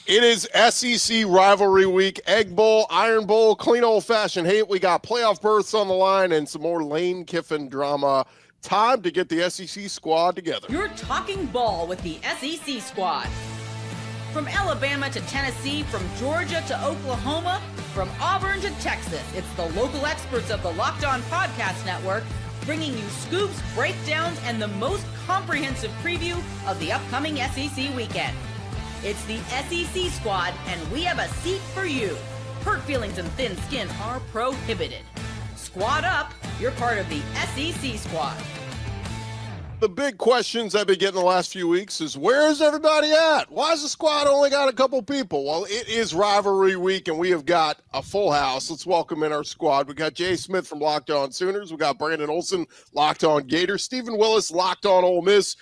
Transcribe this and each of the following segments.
It is SEC rivalry week, Egg Bowl, Iron Bowl, clean old-fashioned hate. We got playoff berths on the line and some more Lane Kiffin drama. Time to get the SEC squad together. You're talking ball with the SEC squad. From Alabama to Tennessee, from Georgia to Oklahoma, from Auburn to Texas, it's the local experts of the Locked On Podcast Network bringing you scoops, breakdowns, and the most comprehensive preview of the upcoming SEC weekend. It's the SEC squad, and we have a seat for you. Hurt feelings and thin skin are prohibited. Squad up, you're part of the SEC squad. The big questions I've been getting the last few weeks is, where's everybody at? Why has the squad only got a couple people? Well, it is rivalry week, and we have got a full house. Let's welcome in our squad. We got Jay Smith from Locked On Sooners. We got Brandon Olsen, Locked On Gators. Stephen Willis, Locked On Ole Miss.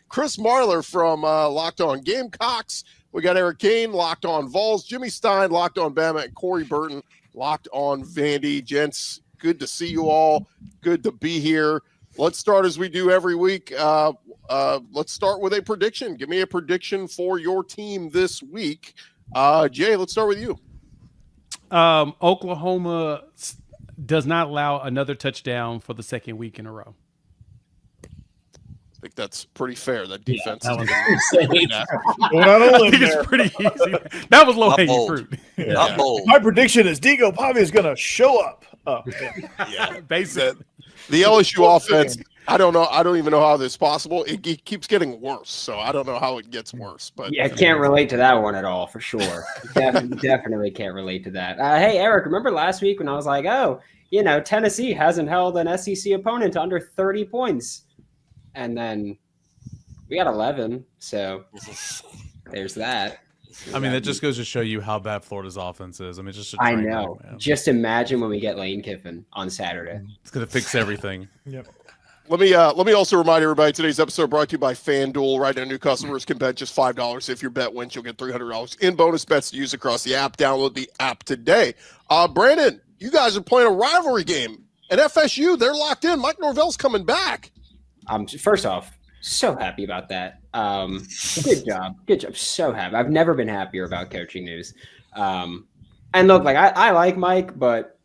Chris Marler from Locked On Gamecocks. We got Eric Kane, Locked On Vols. Jimmy Stein, Locked On Bama. And Corey Burton, Locked On Vandy. Gents, good to see you all. Good to be here. Let's start as we do every week. Let's start with a prediction. Give me a prediction for your team this week. Jay, let's start with you. Oklahoma does not allow another touchdown for the second week in a row. I think that's pretty fair. That defense I is think it's pretty easy. That was low-hanging fruit. Not bold. My prediction is Digo Pavi is going to show up. Basically. The LSU offense, I don't know. I don't even know how this is possible. It keeps getting worse, so I don't know how it gets worse. But yeah, I can't relate to that one at all, for sure. Definitely can't relate to that. Hey, Eric, remember last week when I was like, Tennessee hasn't held an SEC opponent to under 30 points. And then we got 11, so there's that. I mean, that just goes to show you how bad Florida's offense is. I mean, just I know. Just imagine when we get Lane Kiffin on Saturday. It's going to fix everything. Yep. Let me also remind everybody, today's episode brought to you by FanDuel. Right now, new customers can bet just $5. If your bet wins, you'll get $300 in bonus bets to use across the app. Download the app today. Brandon, you guys are playing a rivalry game at FSU. They're locked in. Mike Norvell's coming back. First off, so happy about that. Good job. So happy. I've never been happier about coaching news. And look, I like Mike, but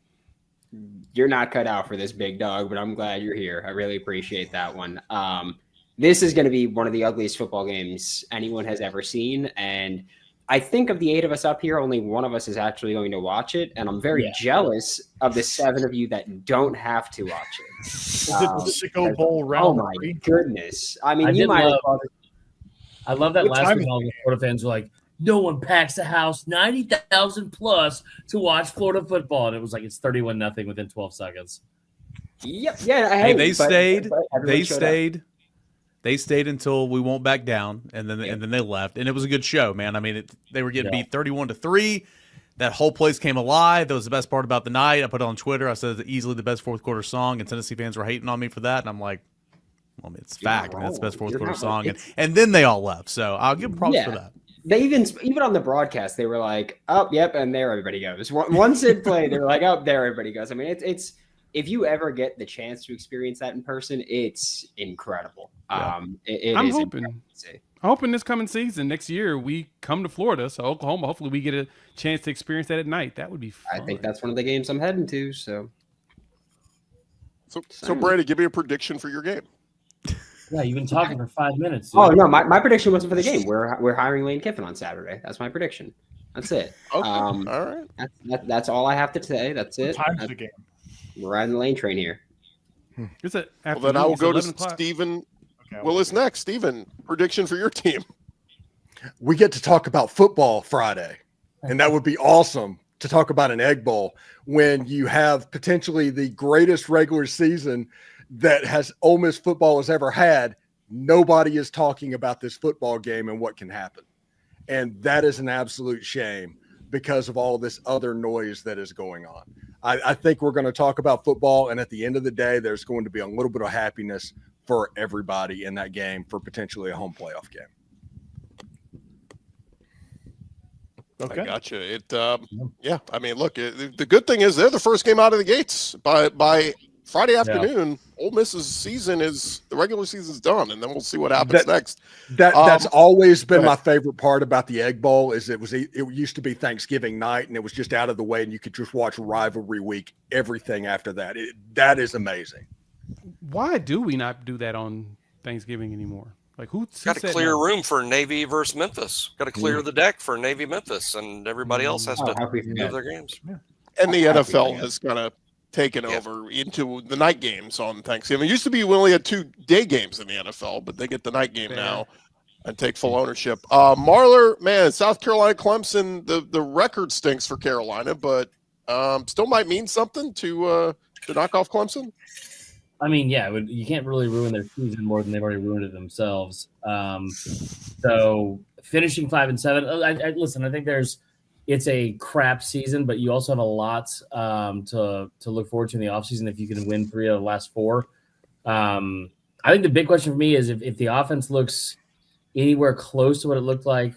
you're not cut out for this big dog, but I'm glad you're here. I really appreciate that one. This is going to be one of the ugliest football games anyone has ever seen. And I think of the 8 of us up here, only one of us is actually going to watch it. And I'm very jealous of the 7 of you that don't have to watch it. Is it the Sicko Bowl round? Oh, my goodness. I mean, I love that last week all the Florida fans were like, no one packs the house 90,000 plus to watch Florida football. And it was like, it's 31-0 within 12 seconds. Yep. Yeah. Hey, they stayed. They stayed until we won't back down, and then they left, and it was a good show, man. I mean, they were getting beat 31-3. That whole place came alive. That was the best part about the night. I put it on Twitter. I said it's easily the best fourth quarter song, and Tennessee fans were hating on me for that, and I'm like, well, it's fact. I mean, it's the best fourth quarter song, and then they all left. So I'll give them props for that. They even on the broadcast, they were like, "Oh, yep," and there everybody goes. Once it played, they were like, "Oh, there everybody goes." I mean, it's if you ever get the chance to experience that in person, it's incredible. I'm hoping this coming season, next year, we come to Florida. So Oklahoma, hopefully we get a chance to experience that at night. That would be fun. I think that's one of the games I'm heading to. So Brandon, give me a prediction for your game. Yeah, you've been talking for 5 minutes. Dude. Oh, no, my prediction wasn't for the game. We're hiring Lane Kiffin on Saturday. That's my prediction. That's it. Okay. All right. That's all I have to say. That's it. What time's the game? We're riding the Lane train here. Is it well, then I will go to Stephen Willis next. Stephen, prediction for your team. We get to talk about football Friday, and that would be awesome to talk about an Egg Bowl when you have potentially the greatest regular season that Ole Miss football has ever had. Nobody is talking about this football game and what can happen. And that is an absolute shame because of all this other noise that is going on. I think we're going to talk about football, and at the end of the day, there's going to be a little bit of happiness for everybody in that game for potentially a home playoff game. Okay. I gotcha. I mean, look, the good thing is they're the first game out of the gates by Friday afternoon, Ole Miss's the regular season's done, and then we'll see what happens next. That's always been my favorite part about the Egg Bowl is it used to be Thanksgiving night, and it was just out of the way, and you could just watch Rivalry Week, everything after that. That is amazing. Why do we not do that on Thanksgiving anymore? Like who got to clear room for Navy versus Memphis. Got to clear the deck for Navy Memphis, and everybody else has to do their games. Yeah. And the NFL has kind of taken over into the night games on Thanksgiving. It used to be we only had 2 day games in the NFL, but they get the night game now and take full ownership. Marler, man, South Carolina, Clemson, the record stinks for Carolina, but still might mean something to knock off Clemson. I mean, yeah, you can't really ruin their season more than they've already ruined it themselves. So finishing 5-7, listen, I think it's a crap season, but you also have a lot to look forward to in the offseason if you can win 3 of the last 4. I think the big question for me is if the offense looks anywhere close to what it looked like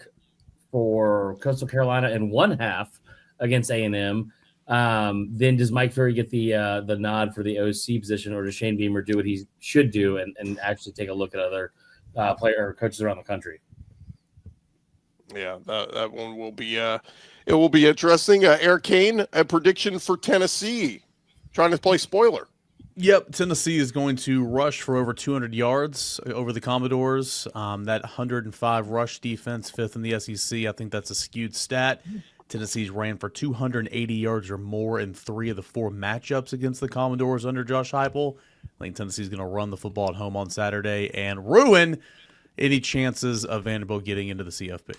for Coastal Carolina in one half against A&M, then does Mike Ferry get the nod for the OC position, or does Shane Beamer do what he should do and actually take a look at other coaches around the country? Yeah, that one will be it will be interesting. Eric Kane, a prediction for Tennessee, trying to play spoiler. Yep, Tennessee is going to rush for over 200 yards over the Commodores. That 105 rush defense, 5th in the SEC. I think that's a skewed stat. Tennessee's ran for 280 yards or more in 3 of the 4 matchups against the Commodores under Josh Heupel. I think Tennessee's going to run the football at home on Saturday and ruin any chances of Vanderbilt getting into the CFP.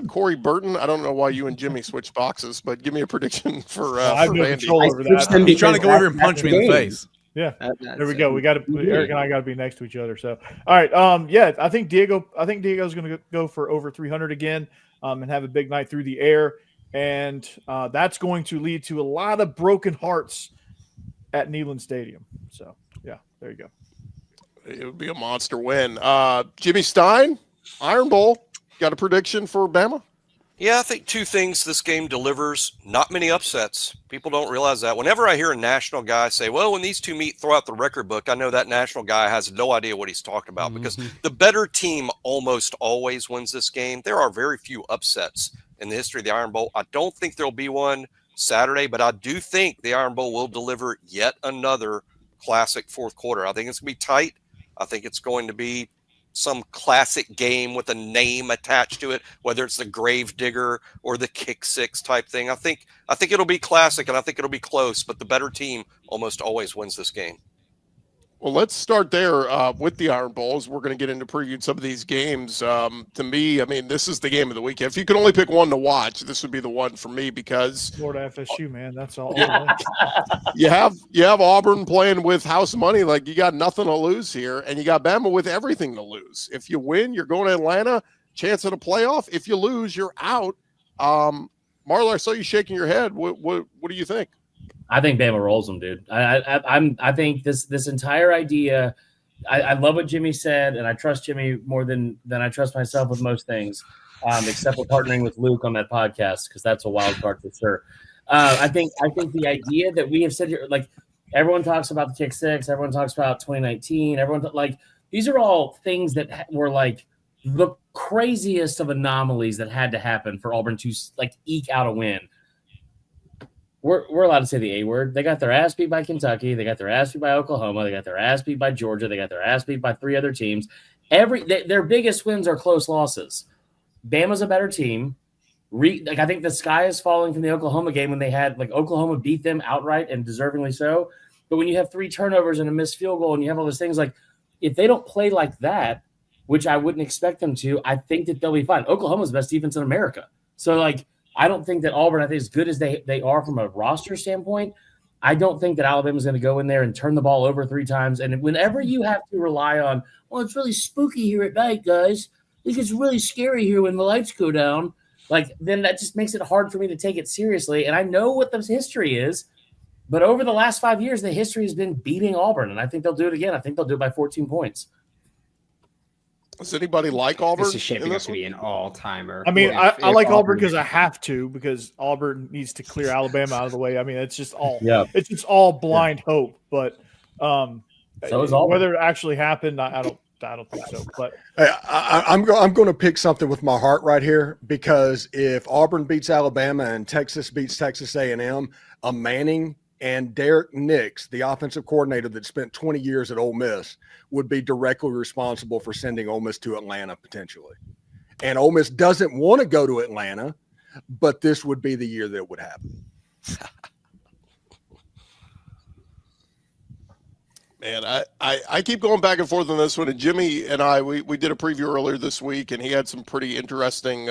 Corey Burton, I don't know why you and Jimmy switched boxes, but give me a prediction for I have no Vandy. control over that. He's trying to go over and punch me in the face. Yeah, there we go. Eric and I got to be next to each other. So, all right. I think Diego's going to go for over 300 again, and have a big night through the air, and that's going to lead to a lot of broken hearts at Neyland Stadium. So, yeah, there you go. It would be a monster win. Jimmy Stein, Iron Bowl. Got a prediction for Bama? Yeah, I think 2 things this game delivers. Not many upsets. People don't realize that. Whenever I hear a national guy say, well, when these 2 meet, throw out the record book, I know that national guy has no idea what he's talking about because the better team almost always wins this game. There are very few upsets in the history of the Iron Bowl. I don't think there'll be one Saturday, but I do think the Iron Bowl will deliver yet another classic fourth quarter. I think it's going to be tight. I think it's going to be some classic game with a name attached to it, whether it's the grave digger or the kick 6 type thing. I think it'll be classic, and I think it'll be close, but the better team almost always wins this game. Well, let's start there with the Iron Bowls. We're going to get into previewing some of these games. To me, I mean, this is the game of the weekend. If you could only pick one to watch, this would be the one for me because Florida FSU, man, that's all. you have Auburn playing with house money, like you got nothing to lose here, and you got Bama with everything to lose. If you win, you're going to Atlanta, chance at a playoff. If you lose, you're out. Marla, I saw you shaking your head. What do you think? I think Bama rolls them, dude. I think this entire idea. I love what Jimmy said, and I trust Jimmy more than I trust myself with most things, except for partnering with Luke on that podcast because that's a wild card for sure. I think the idea that we have said here, like everyone talks about the kick 6, everyone talks about 2019, these are all things that were like the craziest of anomalies that had to happen for Auburn to like eke out a win. We're allowed to say the A word. They got their ass beat by Kentucky. They got their ass beat by Oklahoma. They got their ass beat by Georgia. They got their ass beat by 3 other teams. Their biggest wins are close losses. Bama's a better team. I think the sky is falling from the Oklahoma game when they had Oklahoma beat them outright and deservingly so. But when you have 3 turnovers and a missed field goal and you have all those things, if they don't play like that, which I wouldn't expect them to, I think that they'll be fine. Oklahoma's the best defense in America. So I don't think that Auburn, I think as good as they are from a roster standpoint, I don't think that Alabama's going to go in there and turn the ball over 3 times. And whenever you have to rely on, well, it's really spooky here at night, guys. It gets really scary here when the lights go down. Then that just makes it hard for me to take it seriously. And I know what the history is, but over the last 5 years, the history has been beating Auburn. And I think they'll do it again. I think they'll do it by 14 points. Does anybody like Auburn? This is shaping up to be an all-timer. I mean, If I like Auburn because I have to, because Auburn needs to clear Alabama out of the way. I mean, it's just all it's just all blind hope. But so is Auburn. whether it actually happened, I don't think so. But I'm going to pick something with my heart right here, because if Auburn beats Alabama and Texas beats Texas A&M, a Manning and Derek Nix, the offensive coordinator that spent 20 years at Ole Miss, would be directly responsible for sending Ole Miss to Atlanta potentially. And Ole Miss doesn't want to go to Atlanta, but this would be the year that it would happen. Man, I keep going back and forth on this one. And Jimmy and I, we did a preview earlier this week, and he had some pretty interesting,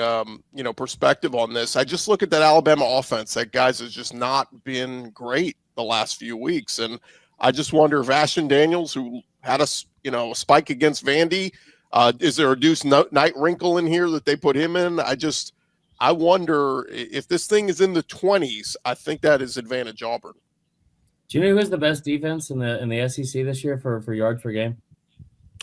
perspective on this. I just look at that Alabama offense. That guys has just not been great the last few weeks, and I just wonder if Ashton Daniels, who had a spike against Vandy, is there a Deuce Knight wrinkle in here that they put him in? I wonder if this thing is in the 20s. I think that is advantage Auburn. Do you know who has the best defense in the SEC this year for yards per game?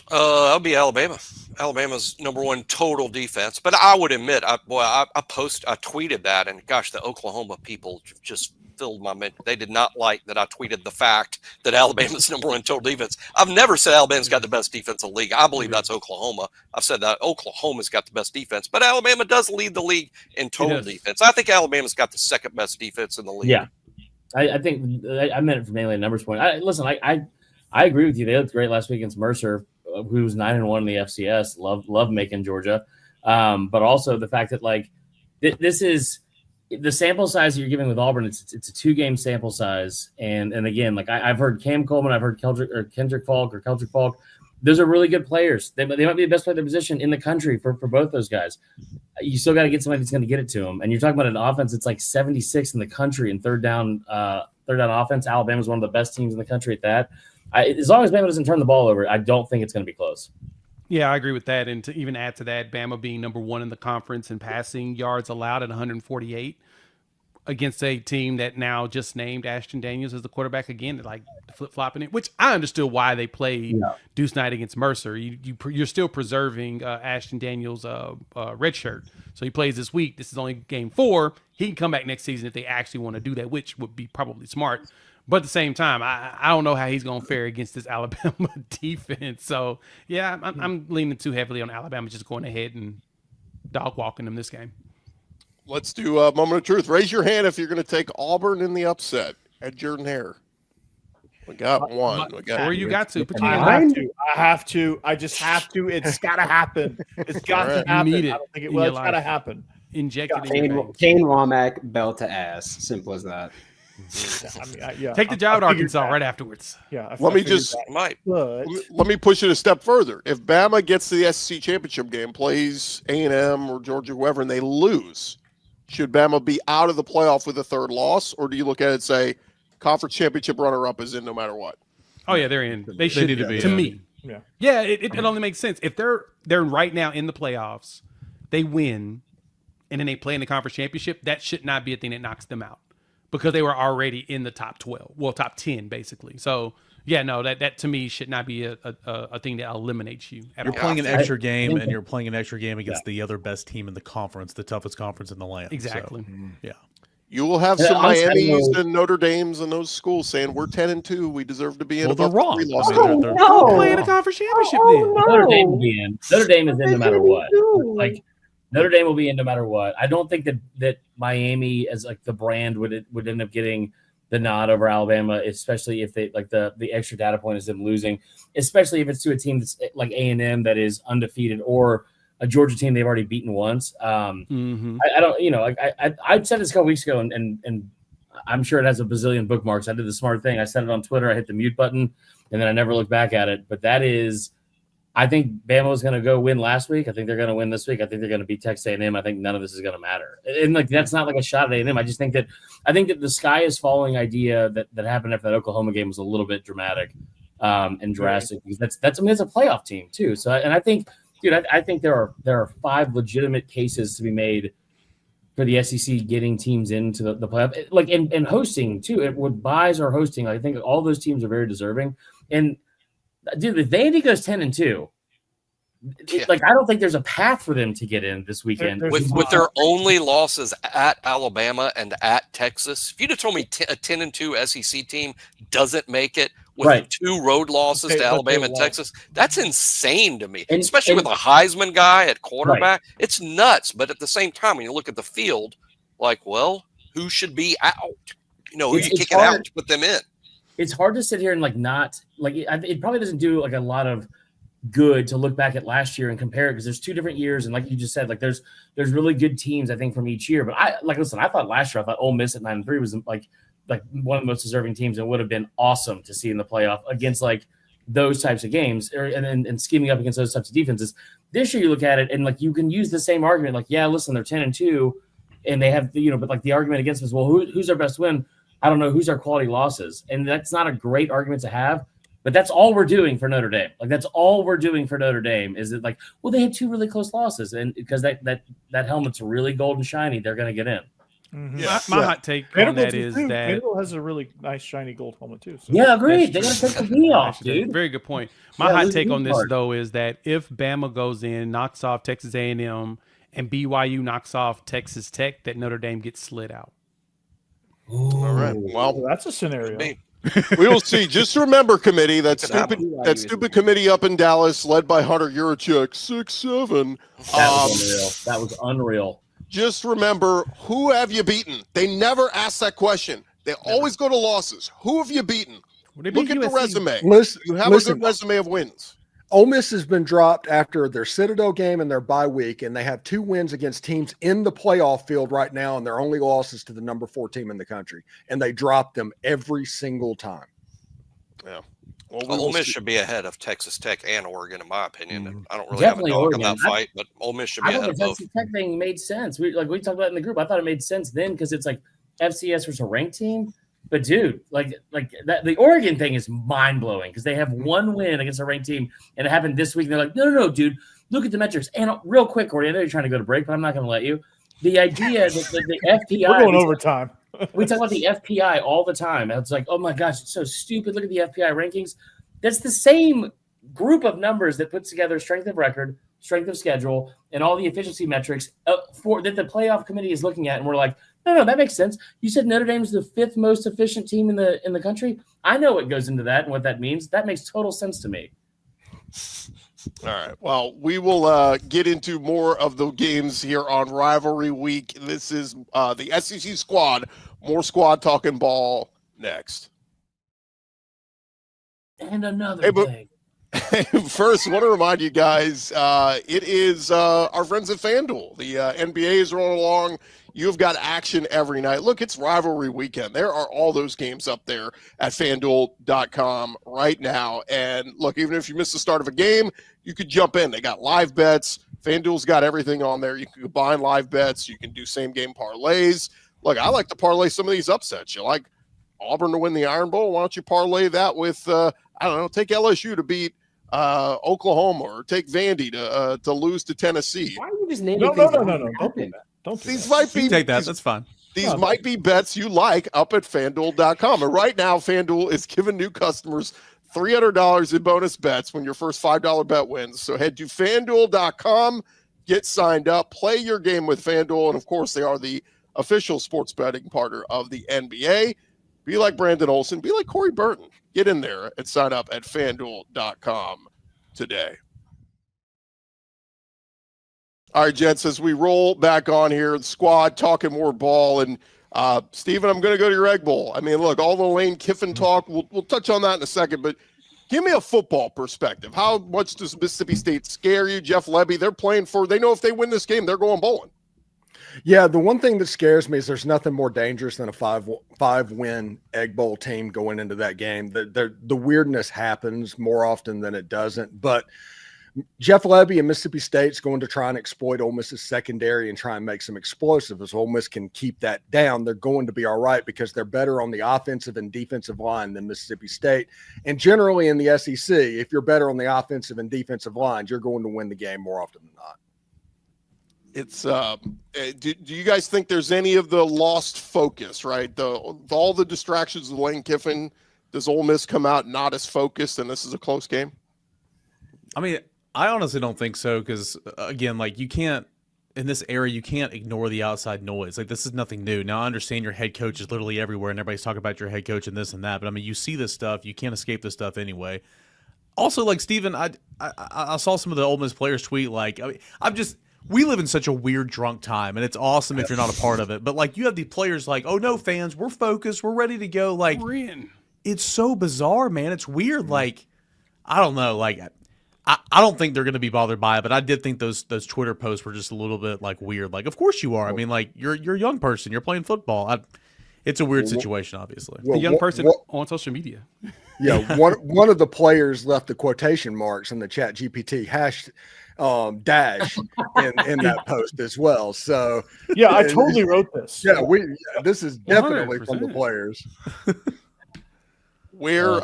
That'll be Alabama. Alabama's number one total defense. But I would admit, I tweeted that, and gosh, the Oklahoma people just filled my mind. They did not like that I tweeted the fact that Alabama's number one total defense. I've never said Alabama's got the best defense in the league. I believe that's Oklahoma. I've said that Oklahoma's got the best defense, but Alabama does lead the league in total defense. I think Alabama's got the second best defense in the league. Yeah. I think I meant it from mainly a numbers point. I agree with you. They looked great last week against Mercer, who's 9-1 in the FCS. Love making Georgia, but also the fact that this is the sample size you're giving with Auburn. It's a 2-game sample size, and again, I've heard Cam Coleman, I've heard Kendrick Falk. Those are really good players. They might be the best player in their position in the country for both those guys. You still got to get somebody that's going to get it to them. And you're talking about an offense that's like 76 in the country in third down offense. Alabama's one of the best teams in the country at that. As long as Bama doesn't turn the ball over, I don't think it's going to be close. Yeah, I agree with that. And to even add to that, Bama being number one in the conference in passing yards allowed at 148 against a team that now just named Ashton Daniels as the quarterback again, flip-flopping it, which I understood why they played Deuce Knight against Mercer. You're still preserving Ashton Daniels' red shirt. So he plays this week. This is only game 4. He can come back next season if they actually want to do that, which would be probably smart. But at the same time, I don't know how he's going to fare against this Alabama defense. So, yeah, I'm leaning too heavily on Alabama just going ahead and dog-walking them this game. Let's do a moment of truth. Raise your hand if you're going to take Auburn in the upset at Jordan-Hare. We got one. Or you got to. I have to. I just have to. It's got to happen. It's got to happen. You need it. I don't think it will. It's got to happen. Inject it in your veins. Kane Womack, belt to ass. Simple as that. Take the job at Arkansas right afterwards. Yeah. Let me push it a step further. If Bama gets to the SEC championship game, plays A&M or Georgia, whoever, and they lose, should Bama be out of the playoff with a third loss, or do you look at it and say conference championship runner-up is in no matter what? Oh yeah, they're in. They should need to be to in. me. Yeah. It only makes sense if they're right now in the playoffs, they win, and then they play in the conference championship. That should not be a thing that knocks them out because they were already in the top 12, top 10 basically. So. Yeah, no, that to me should not be a thing that eliminates you. You're playing an extra game, and you're playing an extra game against the other best team in the conference, the toughest conference in the land. Exactly. So, yeah. You will have some Miamis and Notre Dames and those schools saying we're 10-2. We deserve to be in. Well, they're wrong. They're playing a conference championship then. Notre Dame will be in. Notre Dame is in no matter what. Notre Dame will be in no matter what. I don't think that Miami as the brand would end up getting the nod over Alabama, especially if they the extra data point is them losing, especially if it's to a team that's like A&M that is undefeated or a Georgia team they've already beaten once. I don't, I said this a couple weeks ago, and I'm sure it has a bazillion bookmarks. I did the smart thing. I said it on Twitter. I hit the mute button, and then I never looked back at it. But that is, I think Bama was going to go win last week. I think they're going to win this week. I think they're going to beat Texas A&M. I think none of this is going to matter. And that's not like a shot at A&M. I think that the sky is falling idea that happened after that Oklahoma game was a little bit dramatic and drastic because that's a playoff team too. So I think, dude, I think there are 5 legitimate cases to be made for the SEC getting teams into the playoff, and hosting too. With buys or hosting, I think all those teams are very deserving. And dude, if Vandy goes 10-2, Like, I don't think there's a path for them to get in this weekend. With their only losses at Alabama and at Texas. If you'd have told me a 10-2 SEC team doesn't make it with 2 road losses to Alabama and Texas, that's insane to me. Especially with a Heisman guy at quarterback. It's nuts. But at the same time, when you look at the field, like, well, who should be out? You know, who you kicking out to put them in? It's hard to sit here and it probably doesn't do like a lot of good to look back at last year and compare it, because there's 2 different years, and like you just said, like there's really good teams I think from each year. But I thought last year, I thought Ole Miss at 9-3 was like one of the most deserving teams, and would have been awesome to see in the playoff against like those types of games, and scheming up against those types of defenses. This year you look at it and like you can use the same argument, like, yeah, listen, they're 10-2 and they have, but like the argument against us, well, who's our best win? I don't know. Who's our quality losses? And that's not a great argument to have. But that's all we're doing for Notre Dame. Like, that's all we're doing for Notre Dame is that, like, well, they had 2 really close losses, and because that helmet's really gold and shiny, they're going to get in. Mm-hmm. Yeah. My hot take on that is that Vanderbilt has a really nice shiny gold helmet too. So. Yeah, agreed. They got to take the V off, dude. Very good point. My hot take on this though is that if Bama goes in, knocks off Texas A&M, and BYU knocks off Texas Tech, that Notre Dame gets slid out. Ooh. All right. Well, that's a scenario. We will see. Just remember, committee, that stupid committee up in Dallas, led by Hunter Yurachek, 6'7". That was unreal. Just remember, who have you beaten? They never ask that question. They always go to losses. Who have you beaten? Look at the resume. You have a good resume of wins. Ole Miss has been dropped after their Citadel game and their bye week, and they have 2 wins against teams in the playoff field right now, and their only losses to the number 4 team in the country, and they drop them every single time. Yeah. Well, Ole Miss should be ahead of Texas Tech and Oregon, in my opinion. I don't really have a dog in that fight, but Ole Miss should be ahead of both. The Texas Tech thing made sense. We talked about it in the group. I thought it made sense then because it's like FCS was a ranked team. But dude, like that, the Oregon thing is mind blowing because they have 1 win against a ranked team, and it happened this week. And they're like, no, dude, look at the metrics. And real quick, Gordy, I know you're trying to go to break, but I'm not going to let you. The idea that the FPI, we're going overtime. We talk about the FPI all the time. And it's like, oh my gosh, it's so stupid. Look at the FPI rankings. That's the same group of numbers that puts together strength of record, strength of schedule, and all the efficiency metrics for that the playoff committee is looking at. And we're like, no, that makes sense. You said Notre Dame's the 5th most efficient team in the country. I know what goes into that and what that means. That makes total sense to me. All right. Well, we will get into more of the games here on Rivalry Week. This is the SEC squad. More squad talking ball next. And another thing. First, I want to remind you guys, it is our friends at FanDuel. The NBA is rolling along. You've got action every night. Look, it's rivalry weekend. There are all those games up there at FanDuel.com right now. And look, even if you miss the start of a game, you could jump in. They got live bets. FanDuel's got everything on there. You can combine live bets. You can do same-game parlays. Look, I like to parlay some of these upsets. You like Auburn to win the Iron Bowl? Why don't you parlay that with, I don't know, take LSU to beat Oklahoma, or take Vandy to lose to Tennessee. Why are you just naming No. Don't do that. These might be take that. That's fine. These might be bets you like up at FanDuel.com. And right now, FanDuel is giving new customers $300 in bonus bets when your first $5 bet wins. So head to FanDuel.com, get signed up, play your game with FanDuel, and of course, they are the official sports betting partner of the NBA. Be like Brandon Olsen. Be like Corey Burton. Get in there and sign up at FanDuel.com today. All right, gents, as we roll back on here, the squad talking more ball. And, Steven, I'm going to go to your Egg Bowl. I mean, look, all the Lane Kiffin talk, we'll touch on that in a second, but give me a football perspective. How much does Mississippi State scare you? Jeff Lebby, they know if they win this game, they're going bowling. Yeah, the one thing that scares me is there's nothing more dangerous than a five-win Egg Bowl team going into that game. The weirdness happens more often than it doesn't, but Jeff Lebby and Mississippi State's going to try and exploit Ole Miss's secondary and try and make some explosive. As Ole Miss can keep that down, they're going to be all right because they're better on the offensive and defensive line than Mississippi State. And generally in the SEC, if you're better on the offensive and defensive lines, you're going to win the game more often than not. It's do you guys think there's any of the lost focus, right? All the distractions of Lane Kiffin, does Ole Miss come out not as focused and this is a close game? I mean, I honestly don't think so because, again, like you can't in this era, you can't ignore the outside noise. Like this is nothing new. Now I understand your head coach is literally everywhere, and everybody's talking about your head coach and this and that. But I mean, you see this stuff. You can't escape this stuff anyway. Also, like Steven, I saw some of the Ole Miss players tweet like, we live in such a weird drunk time, and it's awesome if you're not a part of it. But like you have these players like, oh no, fans, we're focused, we're ready to go. Like it's so bizarre, man. It's weird. Like I don't know, like. I don't think they're going to be bothered by it, but I did think those Twitter posts were just a little bit like weird. Like, of course you are. I mean, like you're a young person, you're playing football. It's a weird situation, obviously. A young person on social media. Yeah, one of the players left the quotation marks in the Chat GPT dash in that post as well. So yeah, I totally wrote this. Yeah, this is definitely 100%. From the players. We're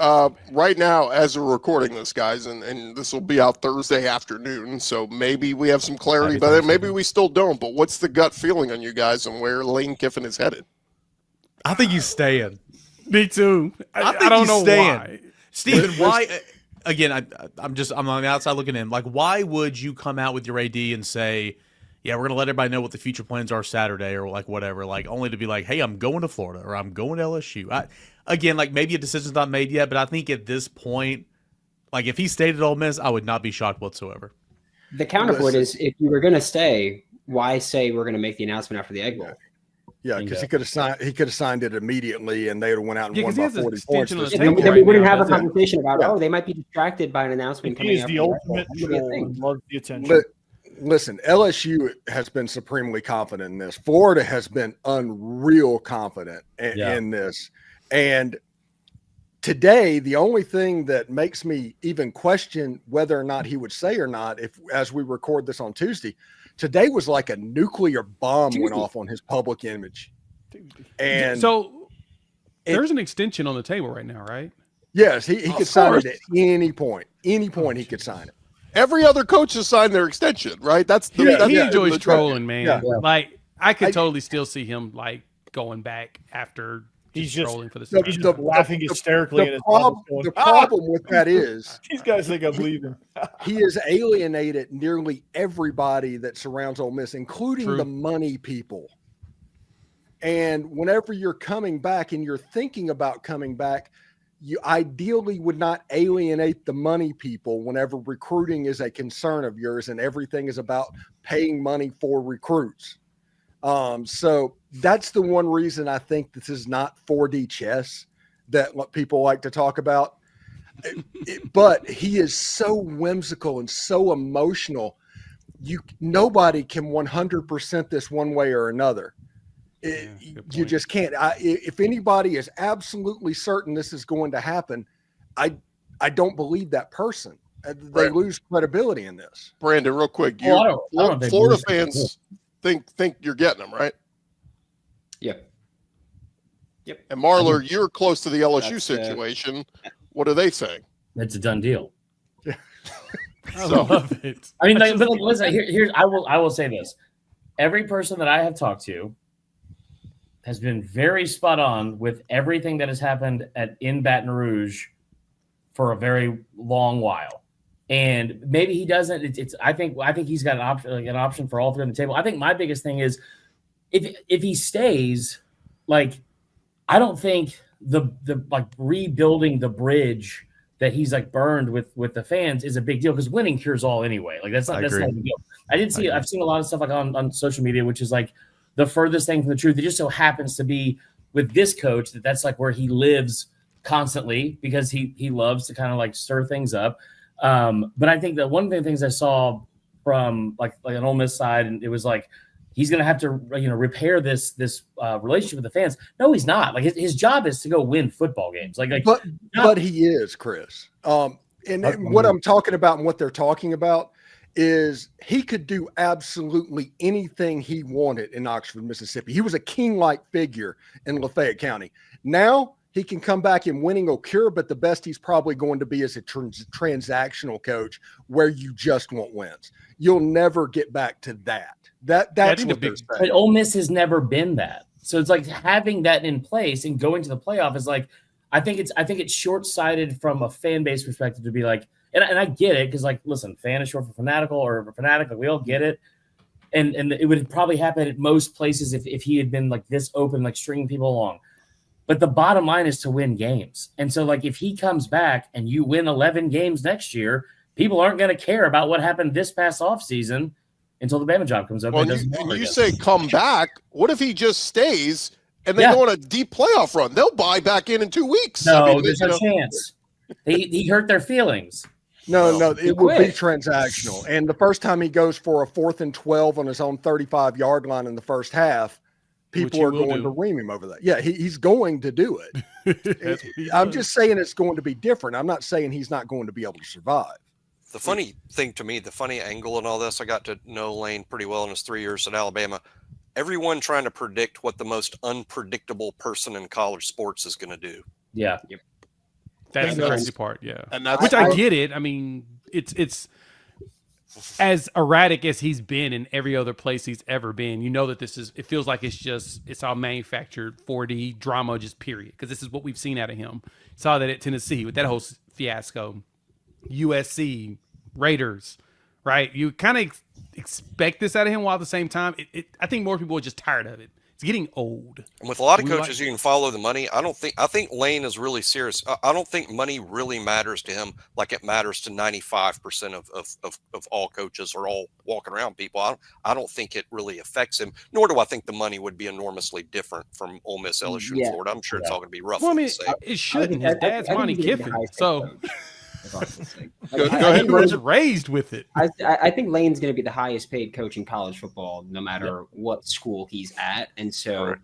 right now, as we're recording this, guys, and this will be out Thursday afternoon, so maybe we have some clarity by then. Maybe we still don't, but what's the gut feeling on you guys and where Lane Kiffin is headed? I think he's staying. Me too. I don't know why. Steven, why? Again, I'm on the outside looking in. Like, why would you come out with your AD and say, yeah, we're going to let everybody know what the future plans are Saturday or like whatever, like only to be like, hey, I'm going to Florida or I'm going to LSU. Again, like maybe a decision's not made yet, but I think at this point, like if he stayed at Ole Miss, I would not be shocked whatsoever. The counterpoint is if you were going to stay, why say we're going to make the announcement after the Egg Bowl? Yeah, because he could have signed it immediately, and they would have went out and won by 40 points. Then we wouldn't have a conversation about they might be distracted by an announcement coming up. He's the ultimate troll. Love the attention. But listen, LSU has been supremely confident in this. Florida has been unreal confident in this. And today, the only thing that makes me even question whether or not he would say or not, as we record this on Tuesday, today was like a nuclear bomb went off on his public image. And so there's an extension on the table right now, right? Yes, he could sign it at any point. Any point he could sign it. Every other coach has signed their extension, right? He enjoys trolling, man. Yeah. Like I could totally still see him like going back after. He's just trolling for the he's just laughing hysterically. The problem with that is these guys think I believe him. He has alienated nearly everybody that surrounds Ole Miss, including the money people. And whenever you're coming back and you're thinking about coming back, you ideally would not alienate the money people whenever recruiting is a concern of yours and everything is about paying money for recruits. So that's the one reason I think this is not 4D chess that people like to talk about. But he is so whimsical and so emotional. Nobody can 100% this one way or another. You just can't. If anybody is absolutely certain this is going to happen, I don't believe that person. They lose credibility in this. Brandon, real quick, Florida fans think you're getting them, right? Yep. And Marler, you're close to the LSU situation. What are they saying? It's a done deal. I love it. I mean, but listen, here's I will say this: every person that I have talked to has been very spot on with everything that has happened in Baton Rouge for a very long while. And maybe he doesn't. I think he's got an option for all three on the table. I think my biggest thing is if he stays, like I don't think the like rebuilding the bridge that he's like burned with the fans is a big deal because winning cures all anyway. Like that's not a big deal. I've seen a lot of stuff like on social media, which is like the furthest thing from the truth. It just so happens to be with this coach that's like where he lives constantly because he loves to kind of like stir things up. But I think that one of the things I saw from like an Ole Miss side, and it was like he's going to have to repair this relationship with the fans. No, he's not. Like his job is to go win football games. But he is, Chris. And what I'm talking about and what they're talking about is he could do absolutely anything he wanted in Oxford, Mississippi. He was a king-like figure in Lafayette County. Now he can come back and winning will cure, but the best he's probably going to be as a transactional coach where you just want wins. You'll never get back to that. That's what they're saying. But Ole Miss has never been that. So it's like having that in place and going to the playoff is like, I think it's short-sighted from a fan base perspective to be like, And I get it because, like, listen, fan is short for fanatical or fanatic. Like, we all get it. And it would probably happen at most places if he had been like this open, like stringing people along. But the bottom line is to win games. And so, like, if he comes back and you win 11 games next year, people aren't going to care about what happened this past offseason until the Bama job comes up. Well, you say come back. What if he just stays and they go on a deep playoff run? They'll buy back in 2 weeks. No, there's no chance. He hurt their feelings. No, it would be transactional. And the first time he goes for a 4th and 12 on his own 35-yard line in the first half, people are going to ream him over that. Yeah, he's going to do it. I'm just saying it's going to be different. I'm not saying he's not going to be able to survive. The funny thing to me, the funny angle in all this, I got to know Lane pretty well in his 3 years at Alabama. Everyone trying to predict what the most unpredictable person in college sports is going to do. Yeah. Yep. That's the crazy part, yeah. And that's which I get it. I mean, it's as erratic as he's been in every other place he's ever been. You know that it feels like it's all manufactured 4D drama, just period. Because this is what we've seen out of him. Saw that at Tennessee with that whole fiasco, USC, Raiders, right? You kind of expect this out of him, while at the same time, I think more people are just tired of it. It's getting old. And with a lot of coaches, you can follow the money. I think Lane is really serious. I don't think money really matters to him like it matters to 95% of all coaches or all walking around people. I don't think it really affects him, nor do I think the money would be enormously different from Ole Miss, LSU, and Florida. I'm sure it's all going to be rough. Well, I mean, it shouldn't. His dad's Lane Kiffin, so go ahead. He was raised with it. I think Lane's going to be the highest paid coach in college football, no matter what school he's at. And so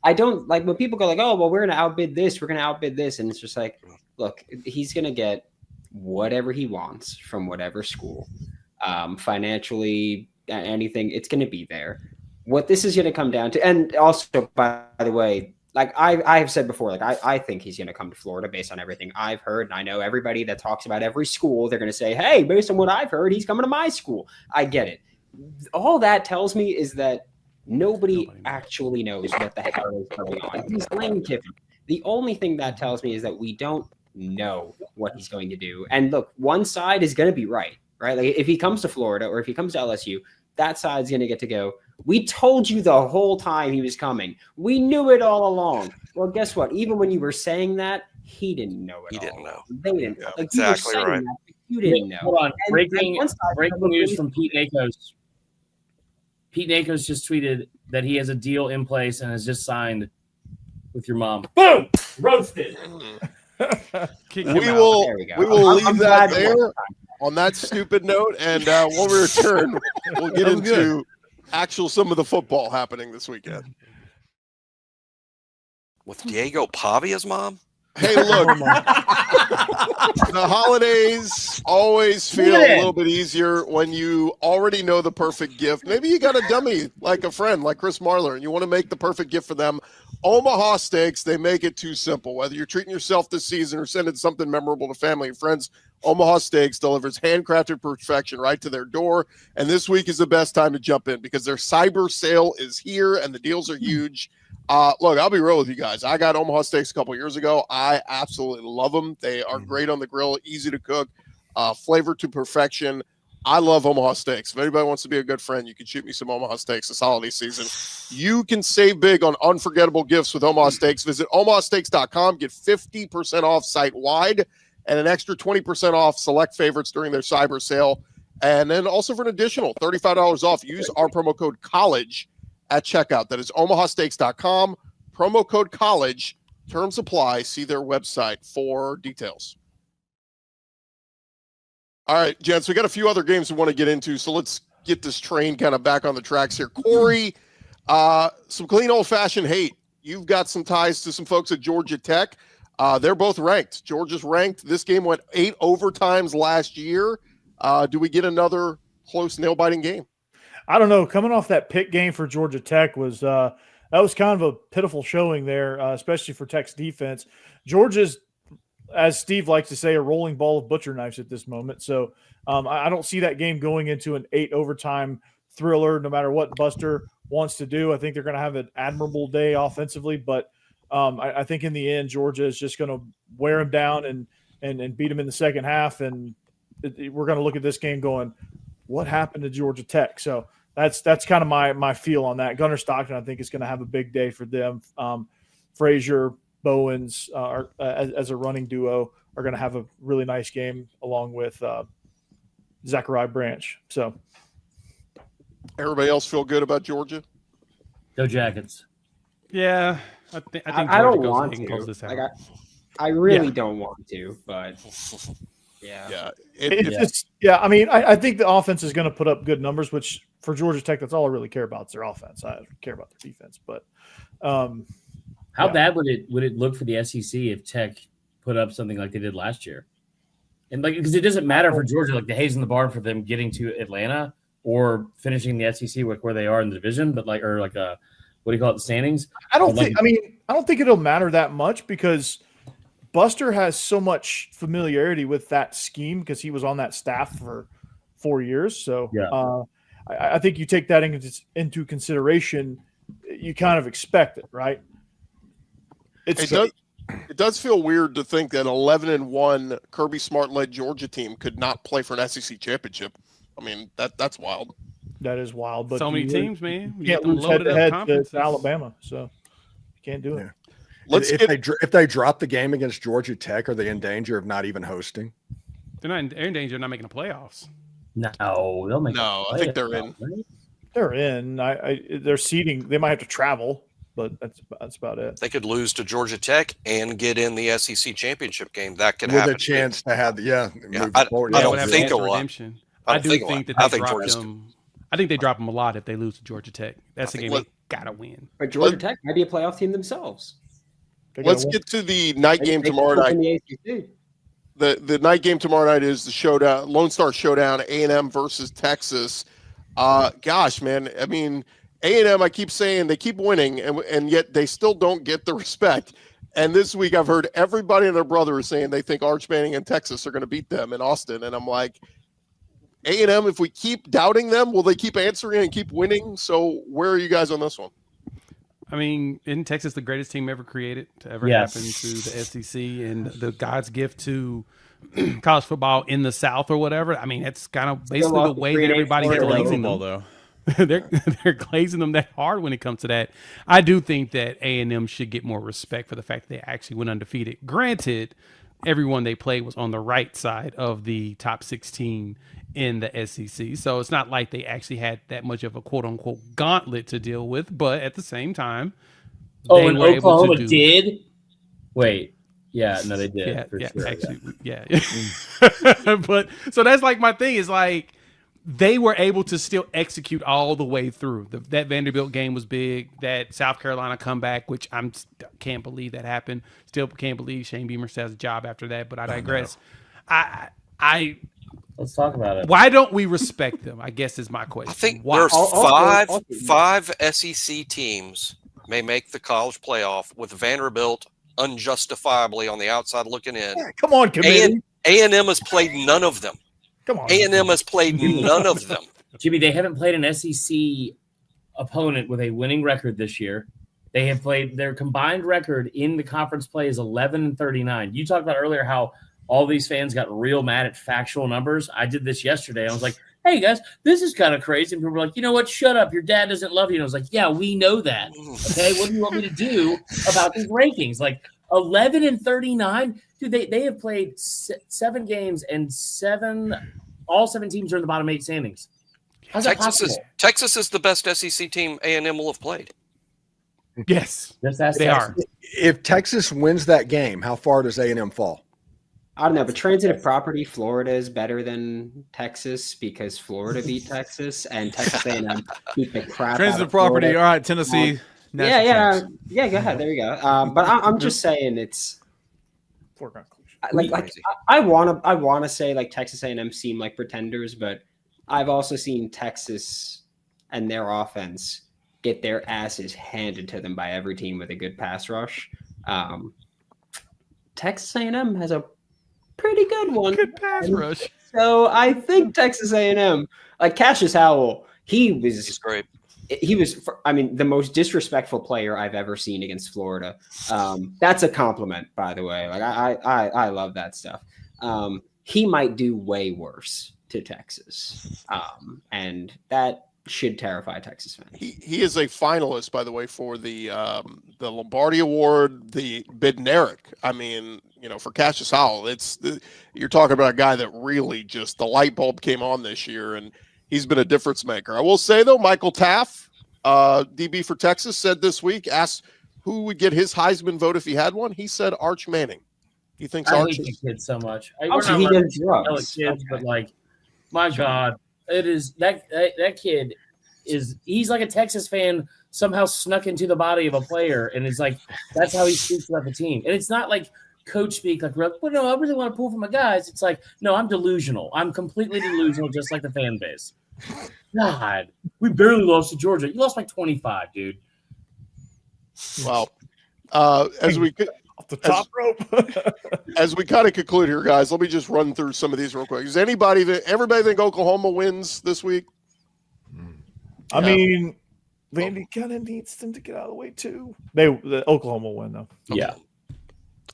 I don't like when people go like, oh, well, we're going to outbid this. We're going to outbid this. And it's just like, look, he's going to get whatever he wants from whatever school, financially, anything. It's going to be there. What this is going to come down to. And also, by the way, like I have said before, like I think he's going to come to Florida based on everything I've heard. And I know everybody that talks about every school, they're going to say, hey, based on what I've heard, he's coming to my school. I get it. All that tells me is that nobody actually knows what the hell is going on. He's Lane Kiffin. The only thing that tells me is that we don't know what he's going to do. And look, one side is going to be right? Like if he comes to Florida or if he comes to LSU, that side's going to get to go, we told you the whole time he was coming. We knew it all along. Well, guess what? Even when you were saying that, he didn't know it. He didn't know. They didn't. Yeah, like, exactly right. That, you didn't know. Hold on. Breaking and news from Pete Nakos. Pete Nakos just tweeted that he has a deal in place and has just signed with your mom. Boom! Roasted. we will leave that there on that stupid note, and when we return, we'll get into some of the football happening this weekend. With Diego Pavia's mom? Hey, look, the holidays always feel a little bit easier when you already know the perfect gift. Maybe you got a dummy like a friend like Chris Marler, and you want to make the perfect gift for them. Omaha Steaks, they make it too simple. Whether you're treating yourself this season or sending something memorable to family and friends, Omaha Steaks delivers handcrafted perfection right to their door. And this week is the best time to jump in because their cyber sale is here and the deals are huge. Look, I'll be real with you guys. I got Omaha Steaks a couple years ago. I absolutely love them. They are great on the grill, easy to cook, flavor to perfection. I love Omaha Steaks. If anybody wants to be a good friend, you can shoot me some Omaha Steaks this holiday season. You can save big on unforgettable gifts with Omaha Steaks. Visit omahasteaks.com. Get 50% off site-wide and an extra 20% off select favorites during their cyber sale. And then also for an additional $35 off, use our promo code COLLEGE at checkout. That is omahasteaks.com, promo code COLLEGE. Terms apply. See their website for details. All right, gents, we got a few other games we want to get into, so let's get this train kind of back on the tracks here. Corey, some clean old-fashioned hate. You've got some ties to some folks at Georgia Tech. They're both ranked. Georgia's ranked. This game went 8 overtimes last year. Do we get another close nail-biting game? I don't know. Coming off that Pitt game for Georgia Tech was that was kind of a pitiful showing there, especially for Tech's defense. Georgia's, as Steve likes to say, a rolling ball of butcher knives at this moment. So I don't see that game going into an 8 overtime thriller, no matter what Buster wants to do. I think they're going to have an admirable day offensively, but I think in the end, Georgia is just going to wear them down and beat them in the second half. And we're going to look at this game going, what happened to Georgia Tech? So that's kind of my feel on that. Gunnar Stockton, I think, is going to have a big day for them. Frazier, Bowens as a running duo are going to have a really nice game along with Zachariah Branch. So Everybody else feel good about Georgia? Go Jackets. Yeah, I think I don't Georgia want goes and to. close this out. Like, I really don't want to, but yeah. Yeah. it's just, I mean, I think the offense is going to put up good numbers, which for Georgia Tech, that's all I really care about is their offense. I don't care about their defense, but how bad would it look for the SEC if Tech put up something like they did last year? And like, because it doesn't matter for Georgia, like the haze in the barn for them getting to Atlanta or finishing the SEC with where they are in the division, but what do you call it, the standings? I don't think it'll matter that much because Buster has so much familiarity with that scheme because he was on that staff for 4 years. So I think you take that into consideration. You kind of expect it, right? It does feel weird to think that 11-1 Kirby Smart-led Georgia team could not play for an SEC championship. I mean, that's wild. That is wild. But so many teams, man. You can't lose head-to-head to Alabama, so you can't do it. If they drop the game against Georgia Tech, are they in danger of not even hosting? They're in danger of not making the playoffs. No, they'll make. No, I think they're in. They're in. They're seeding. They might have to travel, but that's about it. They could lose to Georgia Tech and get in the SEC championship game. That could happen. With a chance to have, I don't think it will. I do think that they drop them. I think they drop them a lot if they lose to Georgia Tech. That's the game they gotta win. But Georgia Tech might be a playoff team themselves. Let's get to the night game tomorrow night. The night game tomorrow night is the showdown, Lone Star Showdown, A&M versus Texas. Gosh, man, I mean, A&M, I keep saying they keep winning, and yet they still don't get the respect. And this week I've heard everybody and their brother is saying they think Arch Manning and Texas are going to beat them in Austin. And I'm like, A&M, if we keep doubting them, will they keep answering and keep winning? So where are you guys on this one? I mean, isn't Texas the greatest team ever created to ever happen to the SEC and the God's gift to college football in the South or whatever? I mean, it's kind of basically the way that everybody is glazing them. Though. they're glazing them that hard when it comes to that. I do think that A&M should get more respect for the fact that they actually went undefeated. Granted, everyone they played was on the right side of the top 16 in the SEC. So it's not like they actually had that much of a quote unquote gauntlet to deal with, but at the same time, they were Oklahoma able to did? Wait. Yeah, no, they did. Sure. Actually, yeah. But so that's like my thing is like they were able to still execute all the way through. That Vanderbilt game was big. That South Carolina comeback, which I can't believe that happened. Still can't believe Shane Beamer still has a job after that, but I digress. Let's talk about it. Why don't we respect them? I guess is my question. I think there's five SEC teams may make the college playoff with Vanderbilt unjustifiably on the outside looking in. Yeah, come on, committee. A&M has played none of them. Come on. A&M has played none of them. Jimmy, they haven't played an SEC opponent with a winning record this year. They have played their combined record in the conference play is 11-39. You talked about earlier how all these fans got real mad at factual numbers. I did this yesterday. I was like, hey, guys, this is kind of crazy. And people were like, you know what? Shut up. Your dad doesn't love you. And I was like, yeah, we know that. Okay, what do you want me to do about these rankings? Like 11-39? Dude, they have played 7 games and all 7 teams are in the bottom 8 standings. How's that possible? Texas is the best SEC team A&M will have played. Yes, they are. If Texas wins that game, how far does A&M fall? I don't know, but transitive property, Florida is better than Texas because Florida beat Texas and Texas A&M beat the crap transitive out of property. Florida. All right, Tennessee. Go ahead. There you go. But I'm just saying it's I want to say like Texas A&M seem like pretenders, but I've also seen Texas and their offense get their asses handed to them by every team with a good pass rush. Texas A&M has a pretty good one. Good pass rush. So I think Texas A&M, like Cassius Howell, he's great. He was, the most disrespectful player I've ever seen against Florida. That's a compliment, by the way. Like I love that stuff. he might do way worse to Texas. And that should terrify Texas fans. He is a finalist, by the way, for the Lombardi Award, the Bednarik. I mean, for Cassius Howell, you're talking about a guy that really just the light bulb came on this year, and he's been a difference maker. I will say though, Michael Taff, DB for Texas, said this week, asked who would get his Heisman vote if he had one. He said Arch Manning. He thinks I Arch hate is the kid so much. He does drugs. Kids, but my God, it is that kid he's like a Texas fan somehow snuck into the body of a player, and it's like that's how he speaks about the team. And it's not like coach speak, like, well, no, I really want to pull for my guys. It's like, no, I'm delusional. I'm completely delusional, just like the fan base. God, we barely lost to Georgia. You lost by 25, dude. Well, as we Off the top rope. as we kind of conclude here, guys, let me just run through some of these real quick. Does everybody think Oklahoma wins this week? I mean, Vandy kind of needs them to get out of the way too. The Oklahoma win though. Yeah,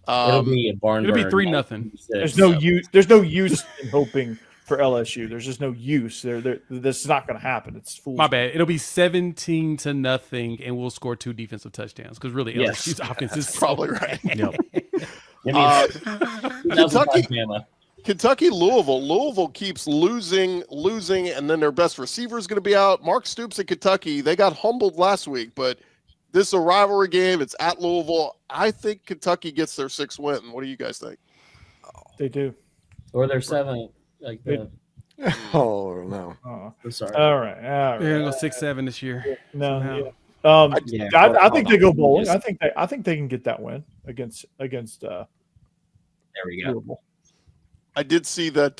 it'll be a barn. It'll be burn. 3-0. There's no use. There's no use in hoping for LSU. There's just no use. This is not going to happen. It's foolish. My bad. It'll be 17-0, and we'll score 2 defensive touchdowns because really LSU's offense is Probably right. Yep. Kentucky, Louisville. Louisville keeps losing, and then their best receiver is going to be out. Mark Stoops at Kentucky. They got humbled last week, but this is a rivalry game. It's at Louisville. I think Kentucky gets their 6th win. What do you guys think? They do. Or their 7th. Like the. Oh no! I'm sorry. All right. They're gonna go 6-7 this year. No. somehow. I think they go bowling. I think they can get that win against. There we go. Louisville. I did see that.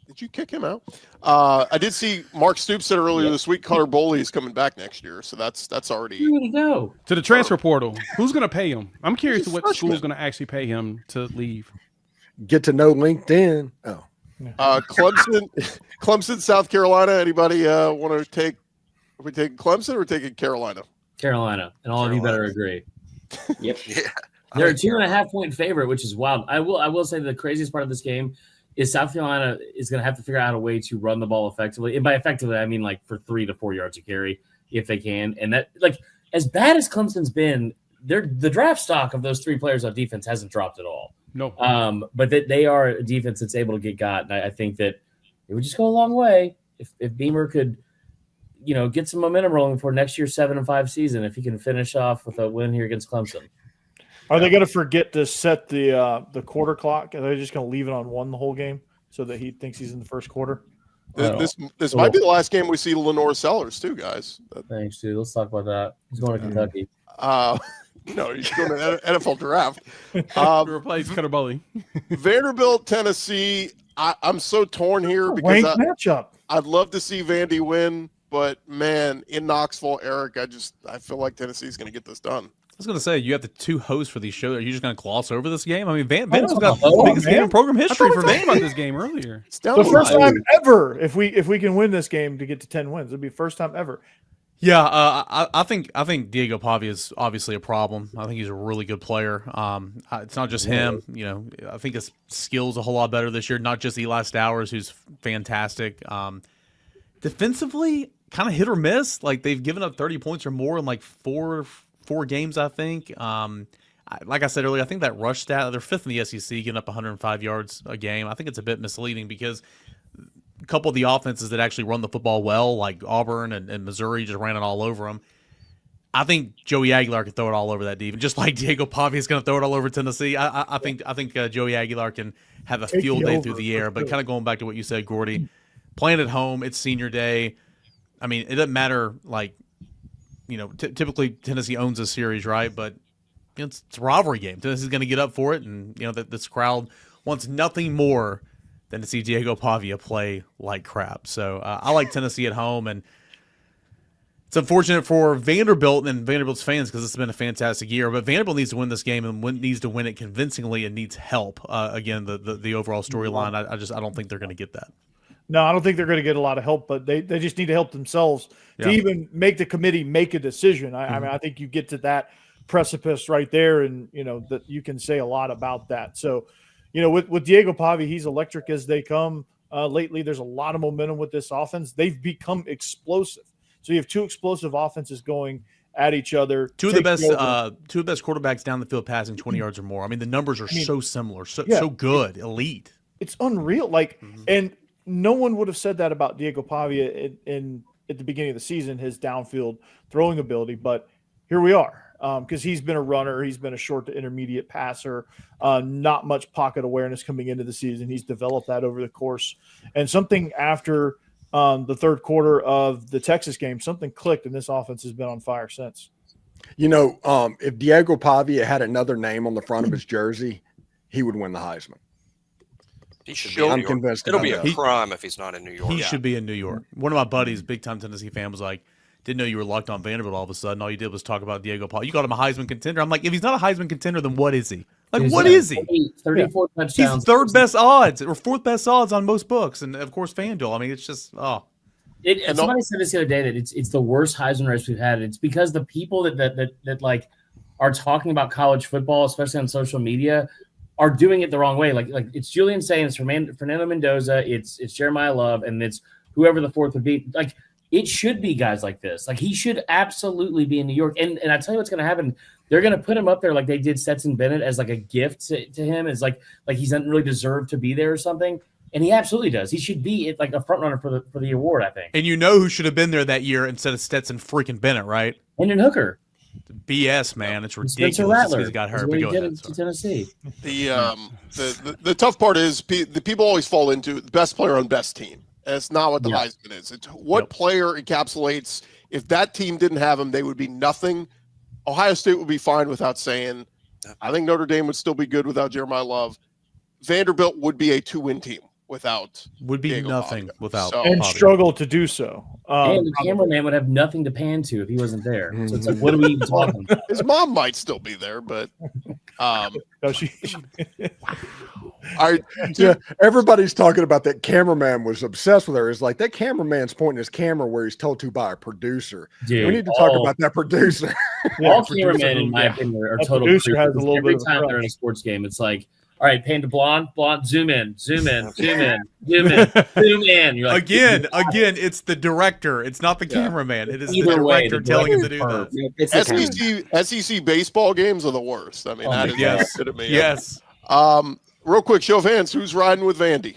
Did you kick him out? I did see Mark Stoops said earlier this week Connor Boley is coming back next year, so that's already. Where did he go? To the transfer portal. Who's going to pay him? I'm curious to what school's going to actually pay him to leave. Get to know LinkedIn. Oh, Clemson, South Carolina. Anybody want to take? Are we taking Clemson or taking Carolina? Carolina, and all of you better agree. Yep. Yeah. They're a 2.5-point favorite, which is wild. I will say the craziest part of this game is South Carolina is going to have to figure out a way to run the ball effectively. And by effectively, I mean like for 3 to 4 yards a carry if they can. And that, like, as bad as Clemson's been, the draft stock of those 3 players on defense hasn't dropped at all. No. But they are a defense that's able to get got. And I think that it would just go a long way if Beamer could, get some momentum rolling for next year's 7-5 season. If he can finish off with a win here against Clemson. Are they going to forget to set the quarter clock? Are they just going to leave it on 1 the whole game so that he thinks he's in the first quarter? This might be the last game we see Lenore Sellers too, guys. Thanks, dude. Let's talk about that. He's going to Kentucky. He's going to the NFL draft. Replace Cutter Bowling. Vanderbilt, Tennessee. I'm so torn here because Ranked matchup. I'd love to see Vandy win, but man, in Knoxville, Eric, I feel like Tennessee's going to get this done. I was going to say, you have the 2 hosts for these shows. Are you just going to gloss over this game? I mean, Vanderbilt's got the biggest game in program history for About Vandy. this game earlier. It's down The the first line. time ever, if we can win this game to get to 10 wins, it'll be first time ever. Yeah, I think Diego Pavia is obviously a problem. I think he's a really good player. It's not just him. I think his skill's a whole lot better this year. Not just Eli Stowers, who's fantastic. Defensively, kind of hit or miss. Like they've given up 30 points or more in like four games, I think. Like I said earlier, I think that rush stat, they're 5th in the SEC, getting up 105 yards a game. I think it's a bit misleading because a couple of the offenses that actually run the football well, like Auburn and Missouri, just ran it all over them. I think Joey Aguilar can throw it all over that defense, just like Diego Pavia is going to throw it all over Tennessee. I think Joey Aguilar can have a field day through the air. But kind of going back to what you said, Gordy, playing at home, it's senior day. I mean, it doesn't matter, like, typically Tennessee owns a series, right? But it's a rivalry game. Tennessee's going to get up for it, and this crowd wants nothing more than to see Diego Pavia play like crap. So I like Tennessee at home, and it's unfortunate for Vanderbilt and Vanderbilt's fans because it's been a fantastic year. But Vanderbilt needs to win this game and needs to win it convincingly and needs help. Again, the overall storyline, I don't think they're going to get that. No, I don't think they're going to get a lot of help, but they just need to help themselves to even make the committee make a decision. I mean, I think you get to that precipice right there, and that you can say a lot about that. So, with Diego Pavi, he's electric as they come. Lately, there's a lot of momentum with this offense. They've become explosive. So you have two explosive offenses going at each other. Two of the best quarterbacks down the field passing 20 yards or more. I mean, the numbers are so similar, so good, elite. It's unreal. And no one would have said that about Diego Pavi at the beginning of the season, his downfield throwing ability. But here we are. Because he's been a runner, he's been a short to intermediate passer, not much pocket awareness coming into the season. He's developed that over the course. And something after the third quarter of the Texas game, something clicked, and this offense has been on fire since. If Diego Pavia had another name on the front of his jersey, he would win the Heisman. He should be in New York. It'll be a crime if he's not in New York. He should be in New York. One of my buddies, big-time Tennessee fan, was like, didn't know you were locked on Vanderbilt all of a sudden. All you did was talk about Diego Paul. You called him a Heisman contender. I'm like, if he's not a Heisman contender, then what is he? What is he? 34 touchdowns. He's third best odds or fourth best odds on most books. And, of course, FanDuel. I mean, it's just, Somebody said this the other day that it's the worst Heisman race we've had. It's because the people that like are talking about college football, especially on social media, are doing it the wrong way. Like it's Julian saying, it's Fernando Mendoza, it's Jeremiah Love, and it's whoever the fourth would be. Like, it should be guys like this. Like, he should absolutely be in New York. And I tell you what's going to happen. They're going to put him up there like they did Stetson Bennett as like a gift to him. It's like he doesn't really deserve to be there or something. And he absolutely does. He should be like a front runner for the award, I think. And you know who should have been there that year instead of Stetson freaking Bennett, right? Hendon Hooker. BS, man. It's ridiculous. Spencer Rattler. He's got hurt. What he did to Tennessee. The tough part is the people always fall into the best player on best team. And it's not what the Heisman is. It's what player encapsulates. If that team didn't have him, they would be nothing. Ohio State would be fine without saying. I think Notre Dame would still be good without Jeremiah Love. Vanderbilt would be a 2-win team without. Would be Diego nothing Pavia. without. And Pavia. struggle to do so. And the cameraman would have nothing to pan to if he wasn't there. So it's like, what are we even talking about? His mom might still be there, but No, she everybody's talking about that cameraman was obsessed with her. It's like that cameraman's pointing his camera where he's told to by a producer. Dude, we need to talk about that producer. All cameramen, in my opinion, are total producer has a little every bit of a time crush. they're in a sports game. It's like, all right, pan to blonde, zoom in. You're like, Again, it's the director. It's not the cameraman. It is the Either way, director the telling him to director's do that. It's the camera. SEC baseball games are the worst. I mean, that is Yes. the epitome of it. Yes. Real quick, show of hands. Who's riding with Vandy?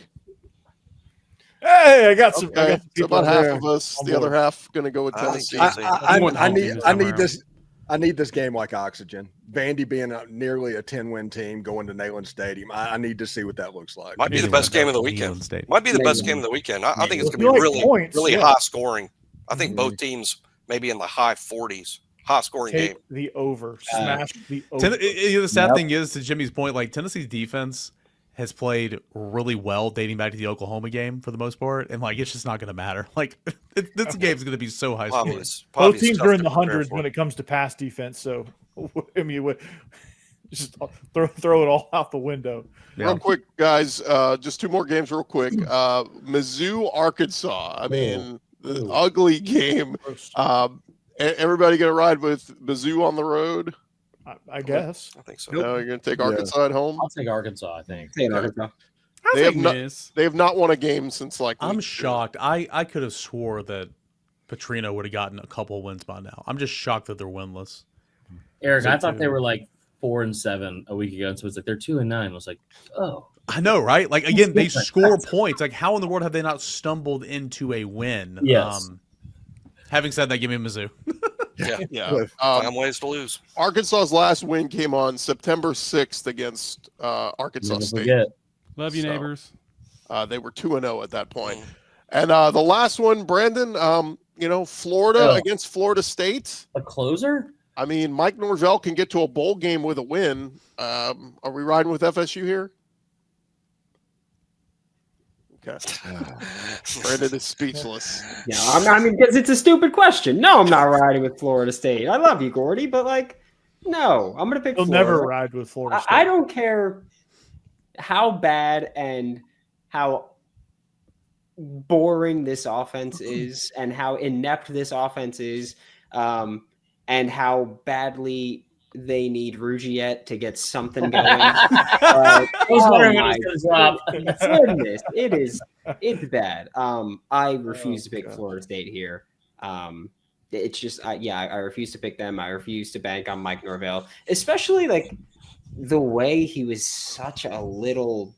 Hey, I got some. I Okay, got some so people about half there. of us. On The other board. half going to go with Tennessee. I need this game like oxygen. Vandy being nearly a 10-win team going to Neyland Stadium. I need to see what that looks like. Might be the best game of the weekend. Might be the best game of the weekend. I think it's going to be really high scoring. I think both teams maybe in the high 40s. High scoring Take game. the over. Smash the over. The sad thing is, to Jimmy's point, like Tennessee's defense has played really well dating back to the Oklahoma game for the most part, and like it's just not going to matter. Like this game is going to be so high scoring. Both teams are in the hundreds when it comes to pass defense. So I mean, just throw it all out the window. Real quick, guys, just two more games real quick. Mizzou, Arkansas. I mean, the ugly game. Everybody going to ride with Mizzou on the road? I guess. I think so. No, you're going to take Arkansas at home? I'll take Arkansas, I think. They have not won a game since like. I'm shocked. I could have swore that Petrino would have gotten a couple wins by now. I'm just shocked that they're winless. Eric, I thought they were like 4-7 a week ago, and so it's like they're 2-9. I was like, oh, I know, right? Like again, they score points. Like how in the world have they not stumbled into a win? Yes. Having said that, give me Mizzou. Yeah. Find ways to lose. Arkansas's last win came on September 6th against Arkansas State. Love you, neighbors. They were 2-0 at that point. And the last one, Brandon, Florida against Florida State. A closer? I mean, Mike Norvell can get to a bowl game with a win. Are we riding with FSU here? Okay. Brandon is speechless. Yeah, I mean, because it's a stupid question. No, I'm not riding with Florida State. I love you, Gordy, but like, no, I'm going to pick He'll Florida. never ride with Florida State. I don't care how bad and how boring this offense is and how inept this offense is and how badly they need Rugiet to get something going. Goodness, it's bad. I refuse to pick Florida State here. It's just, I refuse to pick them. I refuse to bank on Mike Norvell, especially like the way he was such a little,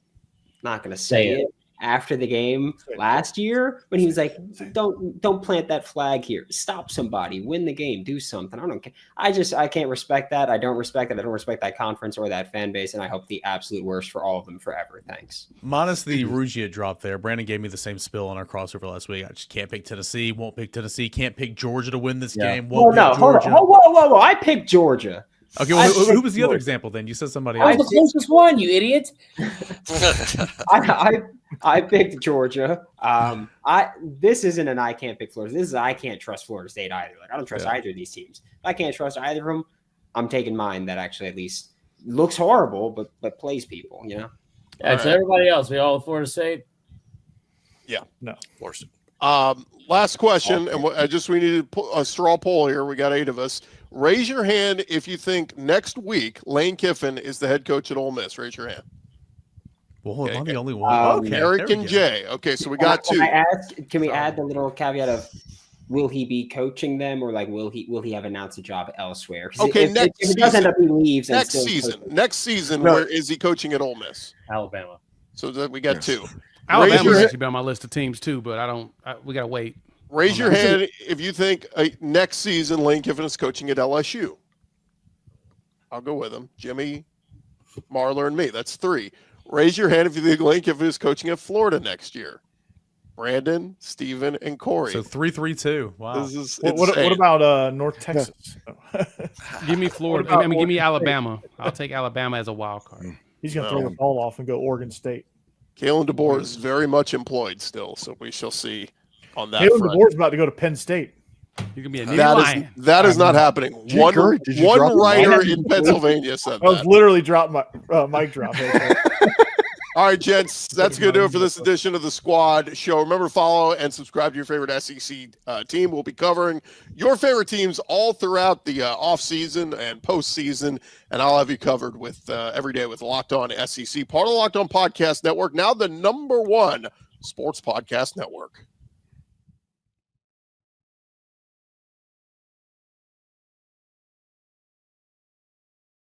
not going to say it, after the game last year when he was like, don't plant that flag here. Stop somebody, win the game, do something. I don't care. I can't respect that. I don't respect that. I don't respect that conference or that fan base. And I hope the absolute worst for all of them forever. Thanks. Minus the Rugia drop there. Brandon gave me the same spill on our crossover last week. I just can't pick Tennessee. Won't pick Tennessee. Can't pick Georgia to win this game. Won't pick Georgia. Whoa. I picked Georgia. Okay, well, who was the other example then? You said somebody else. I was the closest one, you idiot. I picked Georgia. This isn't an I can't pick Florida. This is I can't trust Florida State either. Like I don't trust either of these teams. If I can't trust either of them, I'm taking mine that actually at least looks horrible, but plays people. You know. Yeah. So everybody else, we all with Florida State. Yeah. No. Florida State. Last question, and we need to put a straw poll here. We got 8 of us. Raise your hand if you think next week Lane Kiffin is the head coach at Ole Miss. Raise your hand. Well, I'm the only one. Okay, Eric and Jay. Okay, so we got 2. Can we add the little caveat of will he be coaching them or like will he have announced a job elsewhere? Okay, if it does end up he leaves. Next season, where is he coaching at Ole Miss? Alabama. So that we got 2. Alabama's actually been on my list of teams too, but we gotta wait. Raise your hand if you think next season Lane Kiffin is coaching at LSU. I'll go with him. Jimmy, Marler, and me. That's 3. Raise your hand if you think Lane Kiffin is coaching at Florida next year. Brandon, Steven, and Corey. So 3-3-2. Wow. This is what about North Texas? Give me Florida. Give me Alabama. I'll take Alabama as a wild card. He's going to throw the ball off and go Oregon State. Kalen DeBoer is very much employed still, so we shall see on that. Kalen DeBoer's about to go to Penn State. You can be a new lion. That is not happening. One writer in Pennsylvania said that. I was literally dropped my mic drop. All right, gents, that's going to do it for this edition of the Squad Show. Remember to follow and subscribe to your favorite SEC team. We'll be covering your favorite teams all throughout the offseason and postseason, and I'll have you covered with every day with Locked On SEC, part of the Locked On Podcast Network, now the #1 sports podcast network.